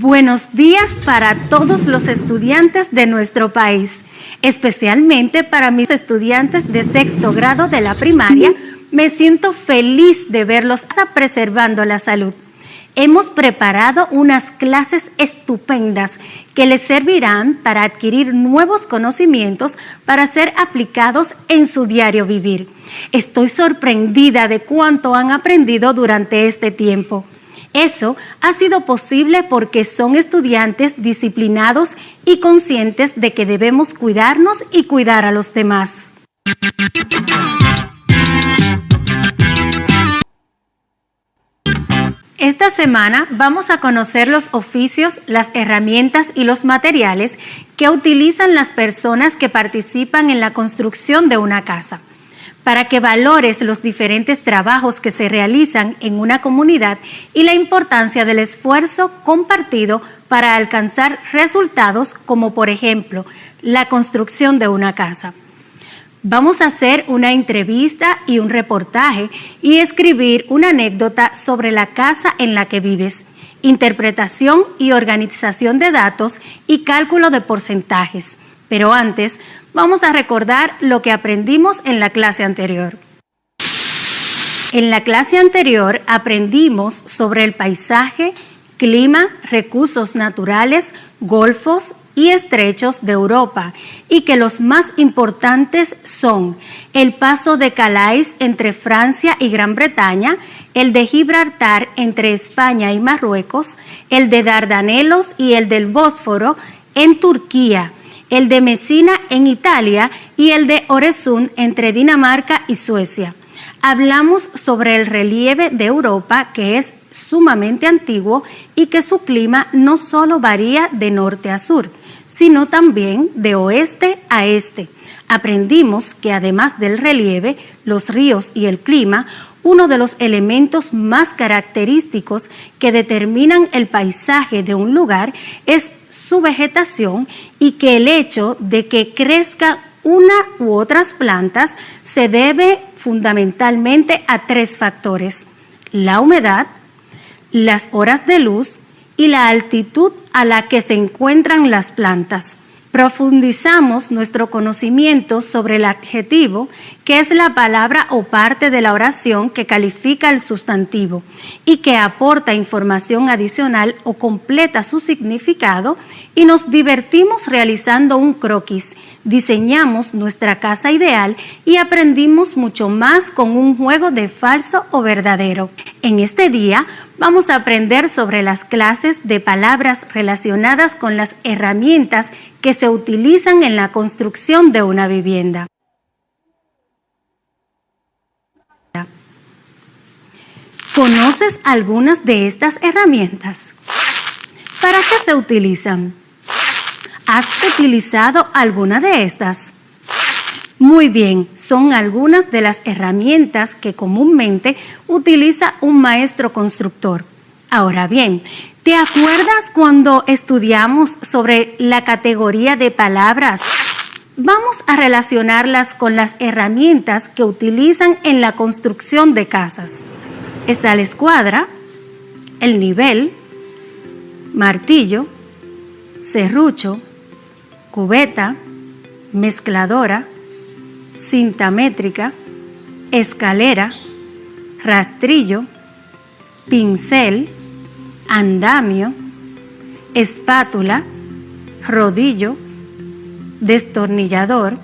Buenos días para todos los estudiantes de nuestro país, especialmente para mis estudiantes de sexto grado de la primaria. Me siento feliz de verlos preservando la salud. Hemos preparado unas clases estupendas que les servirán para adquirir nuevos conocimientos para ser aplicados en su diario vivir. Estoy sorprendida de cuánto han aprendido durante este tiempo. Eso ha sido posible porque son estudiantes disciplinados y conscientes de que debemos cuidarnos y cuidar a los demás. Esta semana vamos a conocer los oficios, las herramientas y los materiales que utilizan las personas que participan en la construcción de una casa. Para que valores los diferentes trabajos que se realizan en una comunidad y la importancia del esfuerzo compartido para alcanzar resultados como, por ejemplo, la construcción de una casa. Vamos a hacer una entrevista y un reportaje y escribir una anécdota sobre la casa en la que vives, interpretación y organización de datos y cálculo de porcentajes. Pero antes, vamos a recordar lo que aprendimos en la clase anterior. En la clase anterior aprendimos sobre el paisaje, clima, recursos naturales, golfos y estrechos de Europa, y que los más importantes son el paso de Calais entre Francia y Gran Bretaña, el de Gibraltar entre España y Marruecos, el de Dardanelos y el del Bósforo en Turquía, el de Messina en Italia y el de Øresund entre Dinamarca y Suecia. Hablamos sobre el relieve de Europa, que es sumamente antiguo y que su clima no solo varía de norte a sur, sino también de oeste a este. Aprendimos que además del relieve, los ríos y el clima, uno de los elementos más característicos que determinan el paisaje de un lugar es su vegetación, y que el hecho de que crezca una u otras plantas se debe fundamentalmente a tres factores: la humedad, las horas de luz y la altitud a la que se encuentran las plantas. Profundizamos nuestro conocimiento sobre el adjetivo, que es la palabra o parte de la oración que califica el sustantivo y que aporta información adicional o completa su significado, y nos divertimos realizando un croquis. Diseñamos nuestra casa ideal y aprendimos mucho más con un juego de falso o verdadero. En este día vamos a aprender sobre las clases de palabras relacionadas con las herramientas que se utilizan en la construcción de una vivienda. ¿Conoces algunas de estas herramientas? ¿Para qué se utilizan? ¿Has utilizado alguna de estas? Muy bien, son algunas de las herramientas que comúnmente utiliza un maestro constructor. Ahora bien, ¿te acuerdas cuando estudiamos sobre la categoría de palabras? Vamos a relacionarlas con las herramientas que utilizan en la construcción de casas. Está la escuadra, el nivel, martillo, serrucho, cubeta, mezcladora, cinta métrica, escalera, rastrillo, pincel, andamio, espátula, rodillo, destornillador,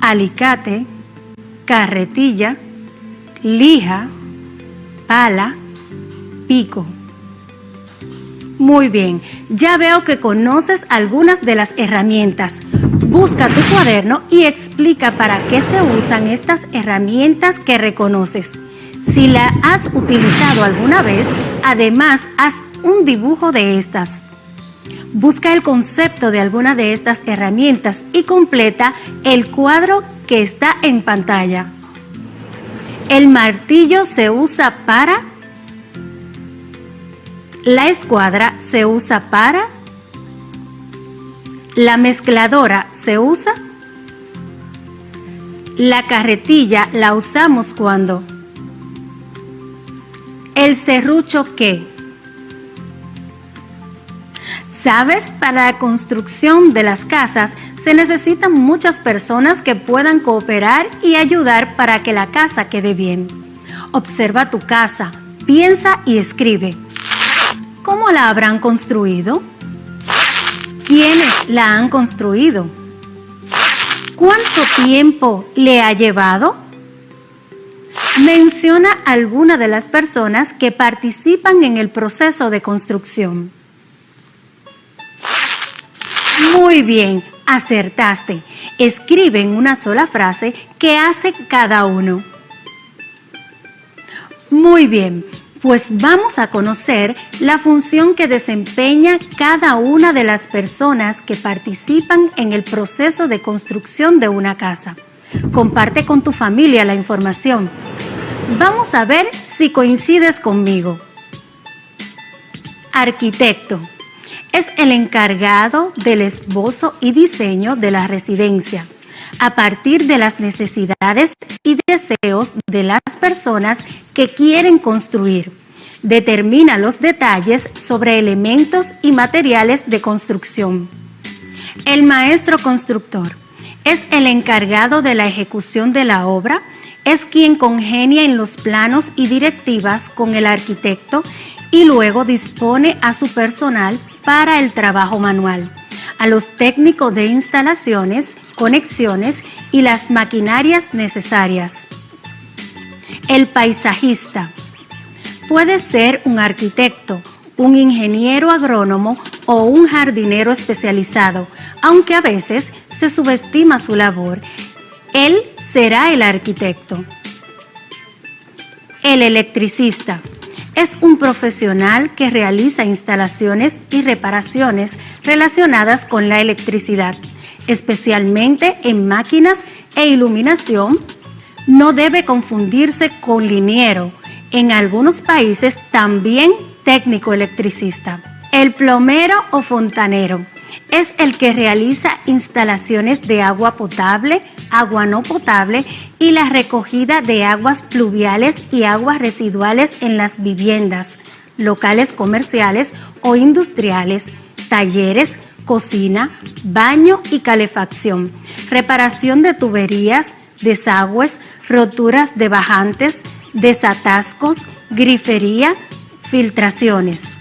alicate, carretilla, lija, pala, pico. Muy bien, ya veo que conoces algunas de las herramientas. Busca tu cuaderno y explica para qué se usan estas herramientas que reconoces. Si la has utilizado alguna vez, además haz un dibujo de estas. Busca el concepto de alguna de estas herramientas y completa el cuadro que está en pantalla. El martillo se usa para... La escuadra se usa para... La mezcladora se usa... La carretilla la usamos cuando... El serrucho, ¿qué? ¿Sabes? Para la construcción de las casas se necesitan muchas personas que puedan cooperar y ayudar para que la casa quede bien. Observa tu casa, piensa y escribe. ¿Cómo la habrán construido? ¿Quiénes la han construido? ¿Cuánto tiempo le ha llevado? Menciona alguna de las personas que participan en el proceso de construcción. Muy bien, acertaste. Escribe en una sola frase qué hace cada uno. Muy bien, pues vamos a conocer la función que desempeña cada una de las personas que participan en el proceso de construcción de una casa. Comparte con tu familia la información. Vamos a ver si coincides conmigo. Arquitecto. Es el encargado del esbozo y diseño de la residencia, a partir de las necesidades y deseos de las personas que quieren construir. Determina los detalles sobre elementos y materiales de construcción. El maestro constructor es el encargado de la ejecución de la obra, es quien congenia en los planos y directivas con el arquitecto y luego dispone a su personal para el trabajo manual, a los técnicos de instalaciones, conexiones y las maquinarias necesarias. El paisajista puede ser un arquitecto, un ingeniero agrónomo o un jardinero especializado, aunque a veces se subestima su labor. Él será el arquitecto. El electricista es un profesional que realiza instalaciones y reparaciones relacionadas con la electricidad, especialmente en máquinas e iluminación. No debe confundirse con liniero. En algunos países también técnico electricista. El plomero o fontanero es el que realiza instalaciones de agua potable, agua no potable y la recogida de aguas pluviales y aguas residuales en las viviendas, locales comerciales o industriales, talleres, cocina, baño y calefacción, reparación de tuberías, desagües, roturas de bajantes, desatascos, grifería, filtraciones.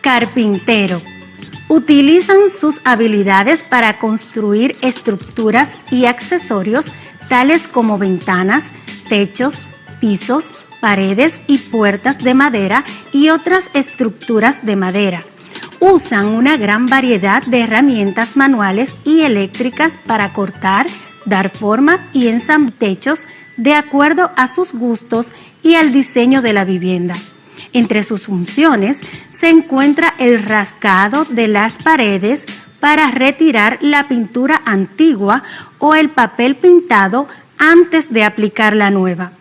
Carpintero. Utilizan sus habilidades para construir estructuras y accesorios tales como ventanas, techos, pisos, paredes y puertas de madera y otras estructuras de madera. Usan una gran variedad de herramientas manuales y eléctricas para cortar, dar forma y ensamblar techos de acuerdo a sus gustos y al diseño de la vivienda. Entre sus funciones se encuentra el rascado de las paredes para retirar la pintura antigua o el papel pintado antes de aplicar la nueva.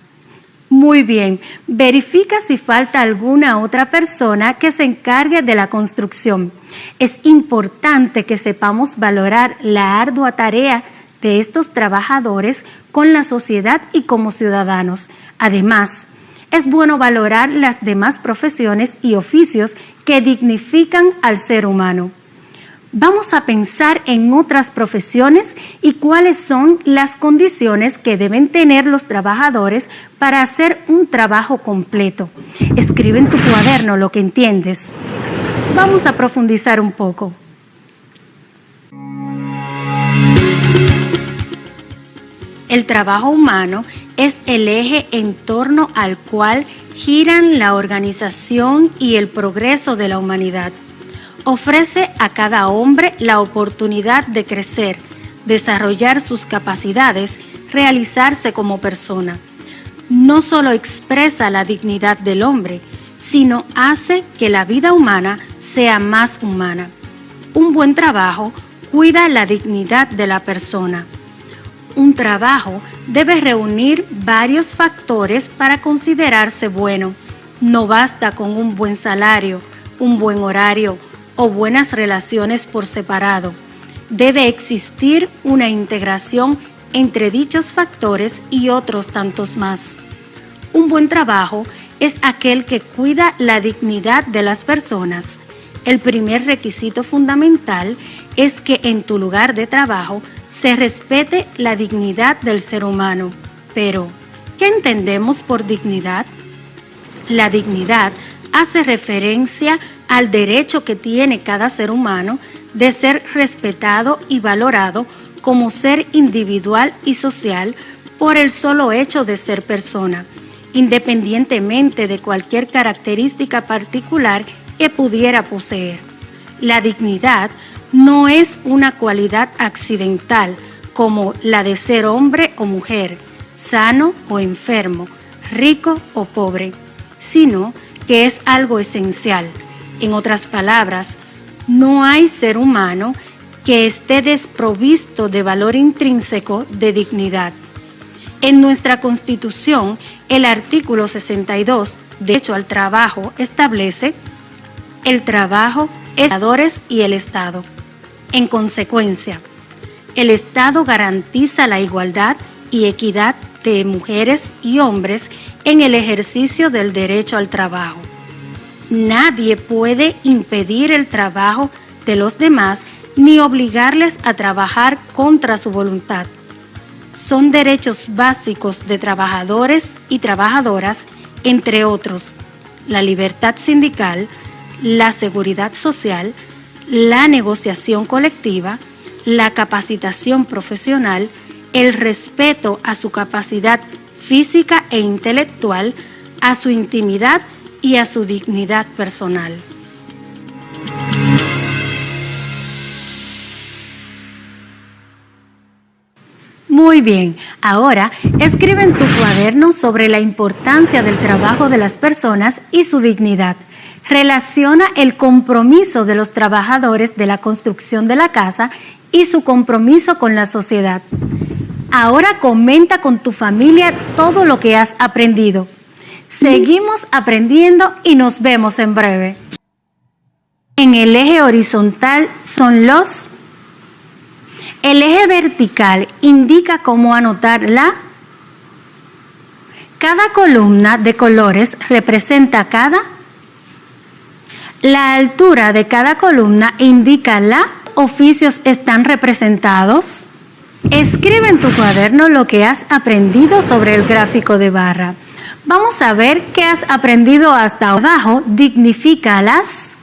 Muy bien, verifica si falta alguna otra persona que se encargue de la construcción. Es importante que sepamos valorar la ardua tarea de estos trabajadores con la sociedad y como ciudadanos. Además, es bueno valorar las demás profesiones y oficios que dignifican al ser humano. Vamos a pensar en otras profesiones y cuáles son las condiciones que deben tener los trabajadores para hacer un trabajo completo. Escribe en tu cuaderno lo que entiendes. Vamos a profundizar un poco. El trabajo humano es el eje en torno al cual giran la organización y el progreso de la humanidad. Ofrece a cada hombre la oportunidad de crecer, desarrollar sus capacidades, realizarse como persona. No solo expresa la dignidad del hombre, sino hace que la vida humana sea más humana. Un buen trabajo cuida la dignidad de la persona. Un trabajo debe reunir varios factores para considerarse bueno. No basta con un buen salario, un buen horario o buenas relaciones por separado. Debe existir una integración entre dichos factores y otros tantos más. Un buen trabajo es aquel que cuida la dignidad de las personas. El primer requisito fundamental es que en tu lugar de trabajo se respete la dignidad del ser humano. Pero, ¿qué entendemos por dignidad? La dignidad hace referencia al derecho que tiene cada ser humano de ser respetado y valorado como ser individual y social por el solo hecho de ser persona, independientemente de cualquier característica particular que pudiera poseer. La dignidad no es una cualidad accidental como la de ser hombre o mujer, sano o enfermo, rico o pobre, sino que es algo esencial. En otras palabras, no hay ser humano que esté desprovisto de valor intrínseco de dignidad. En nuestra Constitución, el artículo 62, Derecho al Trabajo, establece el trabajo, los trabajadores y el Estado. En consecuencia, el Estado garantiza la igualdad y equidad de mujeres y hombres en el ejercicio del derecho al trabajo. Nadie puede impedir el trabajo de los demás ni obligarles a trabajar contra su voluntad. Son derechos básicos de trabajadores y trabajadoras, entre otros, la libertad sindical, la seguridad social, la negociación colectiva, la capacitación profesional, el respeto a su capacidad física e intelectual, a su intimidad y a su dignidad personal. Muy bien, ahora escribe en tu cuaderno sobre la importancia del trabajo de las personas y su dignidad. Relaciona el compromiso de los trabajadores de la construcción de la casa y su compromiso con la sociedad. Ahora comenta con tu familia todo lo que has aprendido. Seguimos aprendiendo y nos vemos en breve. En el eje horizontal son los... El eje vertical indica cómo anotar Cada columna de colores representa cada... La altura de cada columna indica oficios están representados. Escribe en tu cuaderno lo que has aprendido sobre el gráfico de barra. Vamos a ver qué has aprendido hasta abajo. Dignifica las.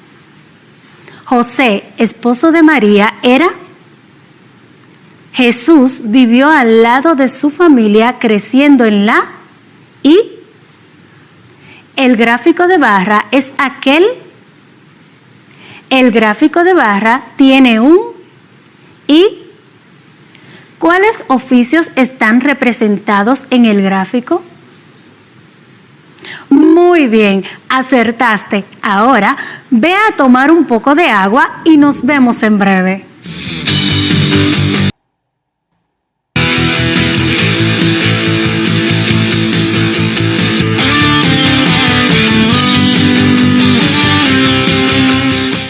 José, esposo de María, era. Jesús vivió al lado de su familia creciendo en y. El gráfico de barra es aquel. El gráfico de barra tiene un y. ¿Cuáles oficios están representados en el gráfico? Muy bien, acertaste. Ahora ve a tomar un poco de agua y nos vemos en breve.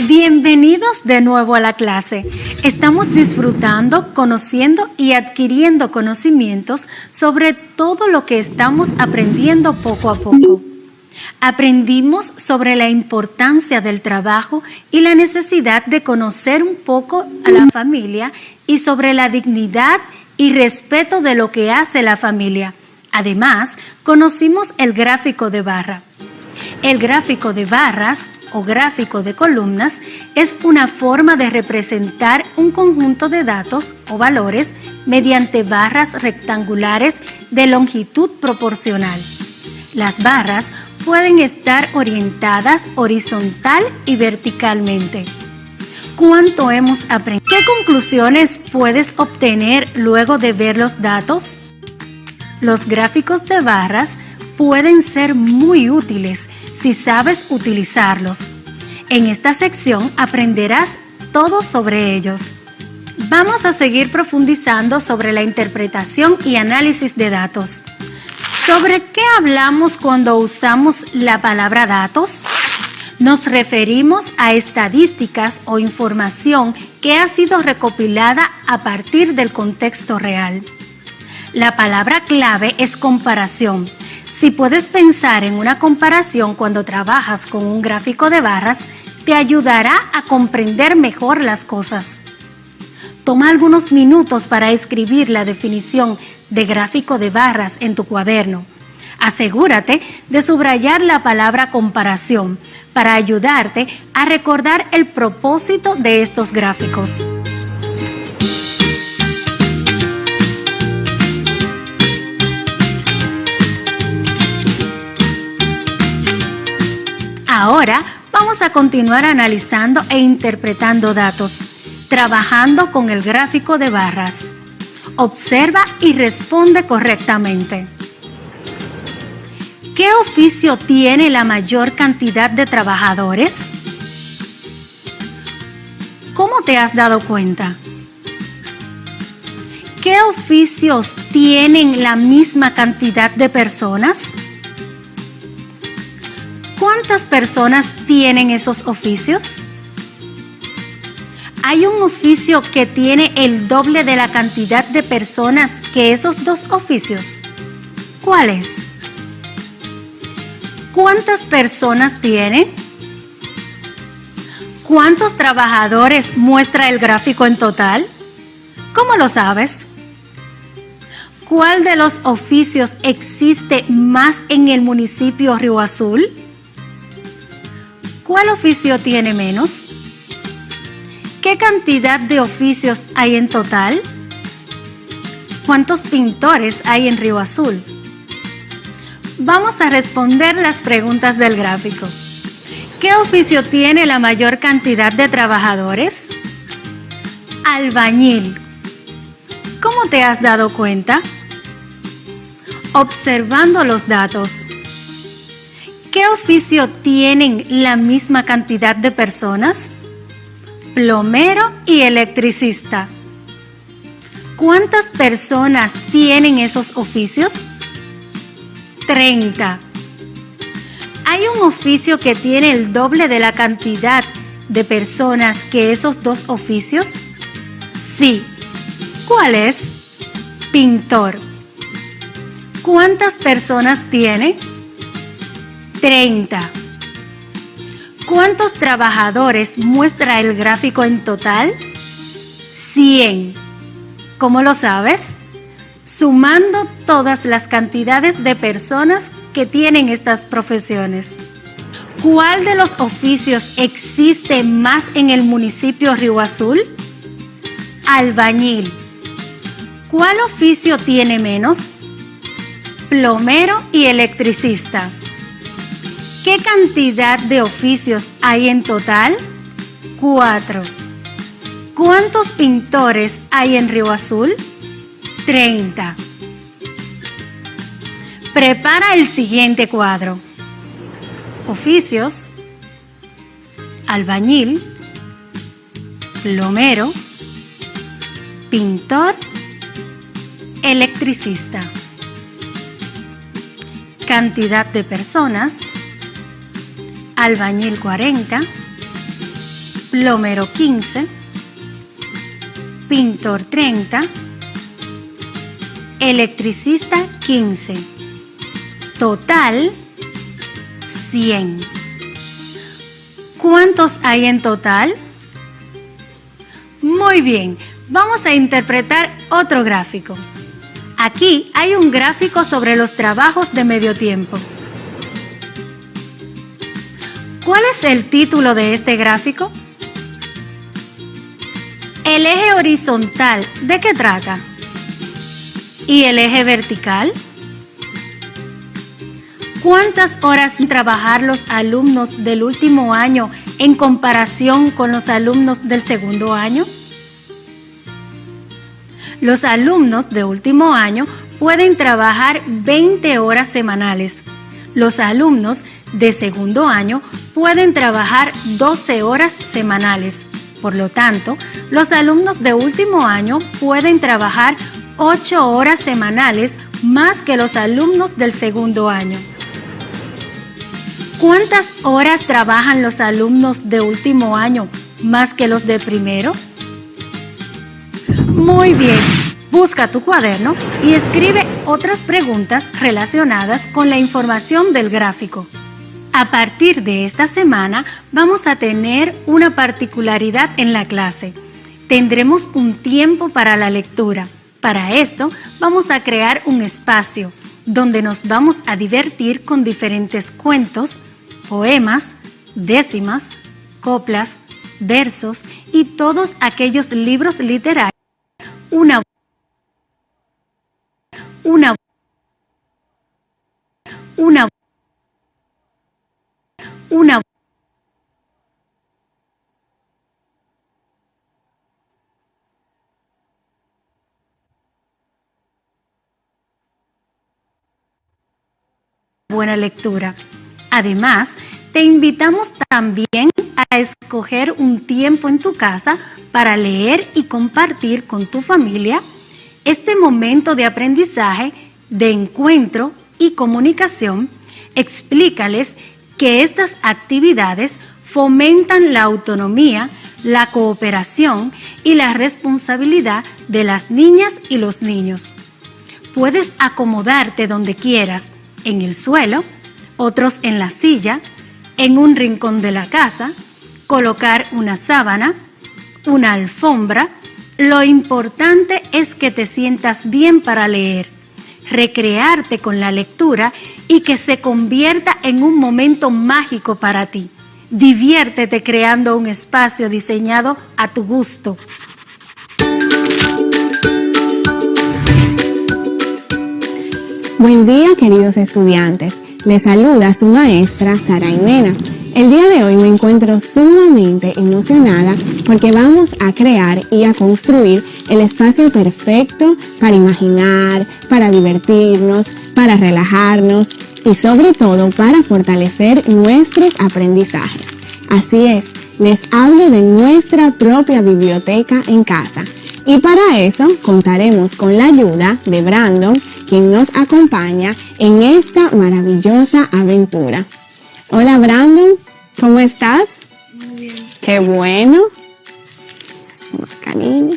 Bienvenidos de nuevo a la clase. Estamos disfrutando, conociendo y adquiriendo conocimientos sobre todo lo que estamos aprendiendo poco a poco. Aprendimos sobre la importancia del trabajo y la necesidad de conocer un poco a la familia y sobre la dignidad y respeto de lo que hace la familia. Además, conocimos el gráfico de barra. El gráfico de barras o gráfico de columnas es una forma de representar un conjunto de datos o valores mediante barras rectangulares de longitud proporcional. Las barras pueden estar orientadas horizontal y verticalmente. ¿Cuánto hemos aprendido? ¿Qué conclusiones puedes obtener luego de ver los datos? Los gráficos de barras pueden ser muy útiles si sabes utilizarlos. En esta sección aprenderás todo sobre ellos. Vamos a seguir profundizando sobre la interpretación y análisis de datos. ¿Sobre qué hablamos cuando usamos la palabra datos? Nos referimos a estadísticas o información que ha sido recopilada a partir del contexto real. La palabra clave es comparación. Si puedes pensar en una comparación cuando trabajas con un gráfico de barras, te ayudará a comprender mejor las cosas. Toma algunos minutos para escribir la definición de gráfico de barras en tu cuaderno. Asegúrate de subrayar la palabra comparación para ayudarte a recordar el propósito de estos gráficos. Ahora vamos a continuar analizando e interpretando datos, trabajando con el gráfico de barras. Observa y responde correctamente. ¿Qué oficio tiene la mayor cantidad de trabajadores? ¿Cómo te has dado cuenta? ¿Qué oficios tienen la misma cantidad de personas? ¿Cuántas personas tienen esos oficios? ¿Hay un oficio que tiene el doble de la cantidad de personas que esos dos oficios? ¿Cuál es? ¿Cuántas personas tiene? ¿Cuántos trabajadores muestra el gráfico en total? ¿Cómo lo sabes? ¿Cuál de los oficios existe más en el municipio Río Azul? ¿Cuál oficio tiene menos? ¿Qué cantidad de oficios hay en total? ¿Cuántos pintores hay en Río Azul? Vamos a responder las preguntas del gráfico. ¿Qué oficio tiene la mayor cantidad de trabajadores? Albañil. ¿Cómo te has dado cuenta? Observando los datos. ¿Qué oficio tienen la misma cantidad de personas? Plomero y electricista. ¿Cuántas personas tienen esos oficios? 30. ¿Hay un oficio que tiene el doble de la cantidad de personas que esos dos oficios? Sí. ¿Cuál es? Pintor. ¿Cuántas personas tiene? 30. ¿Cuántos trabajadores muestra el gráfico en total? 100. ¿Cómo lo sabes? Sumando todas las cantidades de personas que tienen estas profesiones. ¿Cuál de los oficios existe más en el municipio Río Azul? Albañil. ¿Cuál oficio tiene menos? Plomero y electricista. ¿Qué cantidad de oficios hay en total? 4. ¿Cuántos pintores hay en Río Azul? 30. Prepara el siguiente cuadro. Oficios: albañil, plomero, pintor, electricista. Cantidad de personas: albañil 40, plomero 15, pintor 30, electricista 15. Total 100. ¿Cuántos hay en total? Muy bien, vamos a interpretar otro gráfico. Aquí hay un gráfico sobre los trabajos de medio tiempo. ¿Cuál es el título de este gráfico? El eje horizontal, ¿de qué trata? ¿Y el eje vertical? ¿Cuántas horas trabajar los alumnos del último año en comparación con los alumnos del segundo año? Los alumnos de último año pueden trabajar 20 horas semanales. Los alumnos de segundo año pueden trabajar 12 horas semanales. Por lo tanto, los alumnos de último año pueden trabajar 8 horas semanales más que los alumnos del segundo año. ¿Cuántas horas trabajan los alumnos de último año más que los de primero? Muy bien, busca tu cuaderno y escribe otras preguntas relacionadas con la información del gráfico. A partir de esta semana vamos a tener una particularidad en la clase. Tendremos un tiempo para la lectura. Para esto vamos a crear un espacio donde nos vamos a divertir con diferentes cuentos, poemas, décimas, coplas, versos y todos aquellos libros literarios. Una buena lectura. Además, te invitamos también a escoger un tiempo en tu casa para leer y compartir con tu familia este momento de aprendizaje, de encuentro y comunicación. Explícales que estas actividades fomentan la autonomía, la cooperación y la responsabilidad de las niñas y los niños. Puedes acomodarte donde quieras, en el suelo, otros en la silla, en un rincón de la casa, colocar una sábana, una alfombra. Lo importante es que te sientas bien para leer, recrearte con la lectura y que se convierta en un momento mágico para ti. Diviértete creando un espacio diseñado a tu gusto. Buen día, queridos estudiantes. Les saluda su maestra, Saray Mena. El día de hoy me encuentro sumamente emocionada porque vamos a crear y a construir el espacio perfecto para imaginar, para divertirnos, para relajarnos y sobre todo para fortalecer nuestros aprendizajes. Así es, les hablo de nuestra propia biblioteca en casa. Y para eso contaremos con la ayuda de Brandon, quien nos acompaña en esta maravillosa aventura. Hola Brandon, ¿cómo estás? Muy bien. Qué bueno. Más cariño.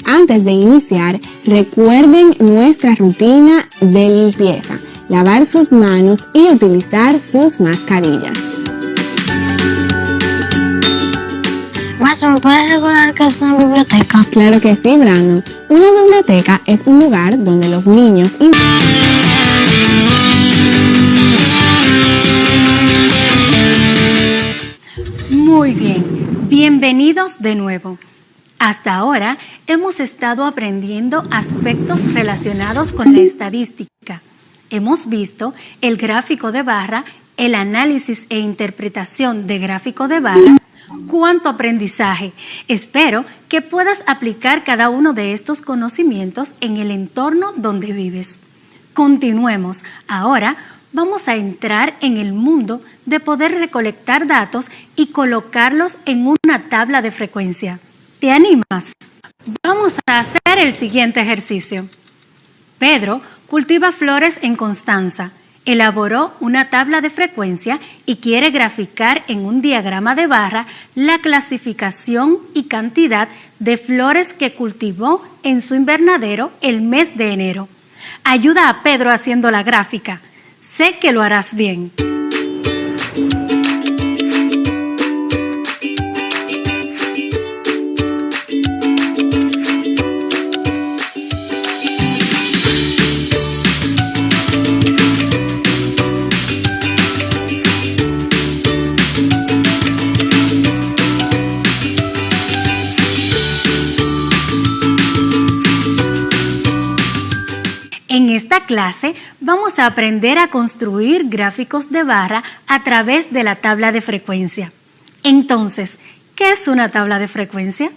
Antes de iniciar, recuerden nuestra rutina de limpieza. Lavar sus manos y utilizar sus mascarillas. Maestro, ¿me puedes recordar qué es una biblioteca? Claro que sí, Brandon. Una biblioteca es un lugar donde los niños y... Muy bien, bienvenidos de nuevo. Hasta ahora hemos estado aprendiendo aspectos relacionados con la estadística. Hemos visto el gráfico de barra, el análisis e interpretación de gráfico de barra. ¡Cuánto aprendizaje! Espero que puedas aplicar cada uno de estos conocimientos en el entorno donde vives. Continuemos. Ahora vamos a entrar en el mundo de poder recolectar datos y colocarlos en una tabla de frecuencia. ¿Te animas? Vamos a hacer el siguiente ejercicio. Pedro cultiva flores en Constanza. Elaboró una tabla de frecuencia y quiere graficar en un diagrama de barra la clasificación y cantidad de flores que cultivó en su invernadero el mes de enero. Ayuda a Pedro haciendo la gráfica. Sé que lo harás bien. En esta clase vamos a aprender a construir gráficos de barra a través de la tabla de frecuencia. Entonces, ¿qué es una tabla de frecuencia?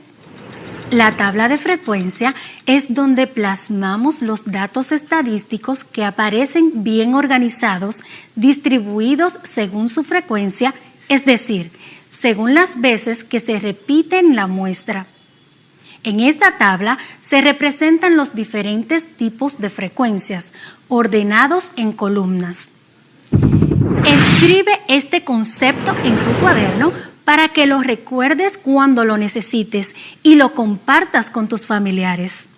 La tabla de frecuencia es donde plasmamos los datos estadísticos que aparecen bien organizados, distribuidos según su frecuencia, es decir, según las veces que se repite en la muestra. En esta tabla se representan los diferentes tipos de frecuencias, ordenados en columnas. Escribe este concepto en tu cuaderno para que lo recuerdes cuando lo necesites y lo compartas con tus familiares.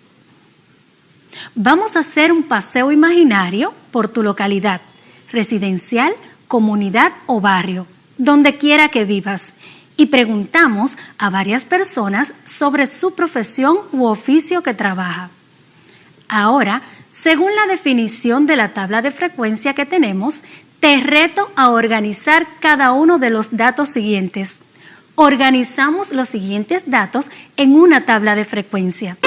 Vamos a hacer un paseo imaginario por tu localidad, residencial, comunidad o barrio, donde quiera que vivas, y preguntamos a varias personas sobre su profesión u oficio que trabaja. Ahora, según la definición de la tabla de frecuencia que tenemos, te reto a organizar cada uno de los datos siguientes. Organizamos los siguientes datos en una tabla de frecuencia.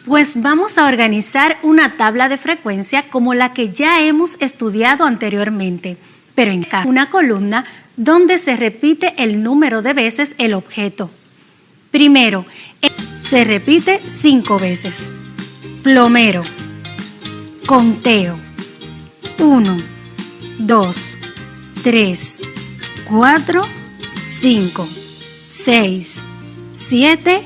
Pues vamos a organizar una tabla de frecuencia como la que ya hemos estudiado anteriormente, pero en una columna donde se repite el número de veces el objeto. Primero, se repite 5 veces. Plomero. Conteo. 1, 2, 3, 4, 5, 6, 7,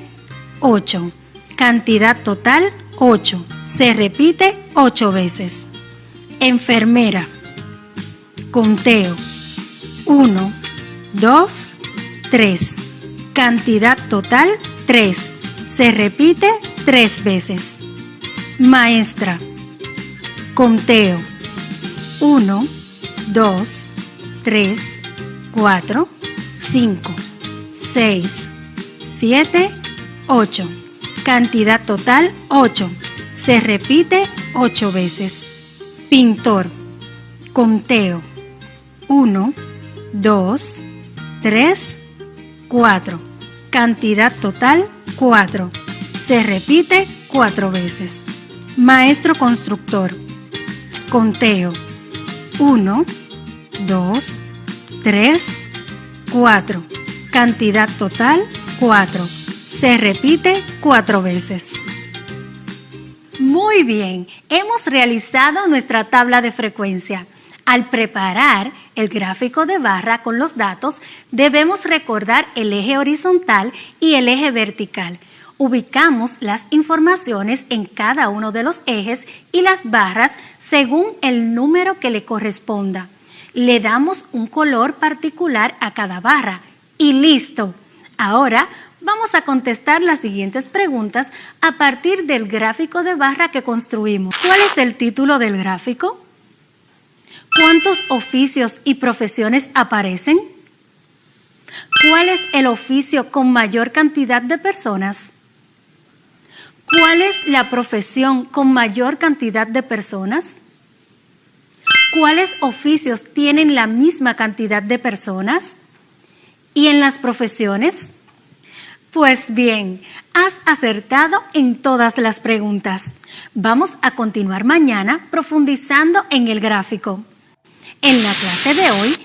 8. Cantidad total 8. Se repite 8 veces. Enfermera. Conteo. 1, 2, 3. Cantidad total 3. Se repite 3 veces. Maestra. Conteo. 1, 2, 3, 4, 5, 6, 7, 8. Cantidad total 8. Se repite 8 veces. Pintor. Conteo. 1, 2, 3, 4. Cantidad total 4. Se repite 4 veces. Maestro constructor. Conteo. 1, 2, 3, 4. Cantidad total 4. Se repite 4 veces. Muy bien, hemos realizado nuestra tabla de frecuencia. Al preparar el gráfico de barra con los datos, debemos recordar el eje horizontal y el eje vertical. Ubicamos las informaciones en cada uno de los ejes y las barras según el número que le corresponda. Le damos un color particular a cada barra y listo. Ahora vamos a contestar las siguientes preguntas a partir del gráfico de barra que construimos. ¿Cuál es el título del gráfico? ¿Cuántos oficios y profesiones aparecen? ¿Cuál es el oficio con mayor cantidad de personas? ¿Cuál es la profesión con mayor cantidad de personas? ¿Cuáles oficios tienen la misma cantidad de personas? ¿Y en las profesiones? Pues bien, has acertado en todas las preguntas. Vamos a continuar mañana profundizando en el gráfico. En la clase de hoy